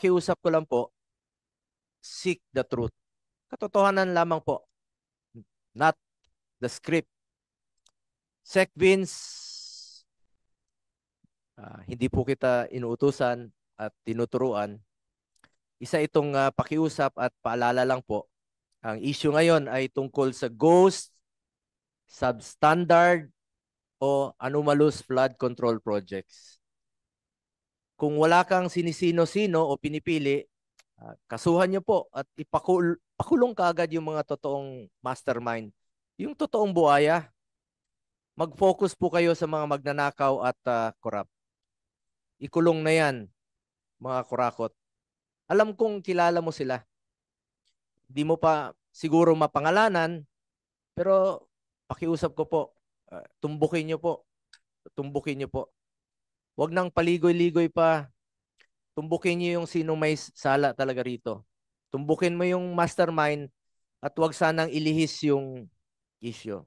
pakiusap ko lang po, seek the truth. Katotohanan lamang po, not the script. Sec Vince, hindi po kita inuutusan at tinuturuan. Isa itong pakiusap at paalala lang po. Ang issue ngayon ay tungkol sa ghost, substandard, o anomalous flood control projects. Kung wala kang sinisino-sino o pinipili, kasuhan nyo po at pakulong kaagad yung mga totoong mastermind. Yung totoong buhaya. Mag-focus po kayo sa mga magnanakaw at korap. Ikulong na yan, mga kurakot. Alam kong kilala mo sila. Di mo pa siguro mapangalanan, pero pakiusap ko po, tumbukin nyo po. Tumbukin nyo po. Huwag nang paligoy-ligoy pa. Tumbukin nyo yung sinong may sala talaga rito. Tumbukin mo yung mastermind at huwag sanang ilihis yung issue.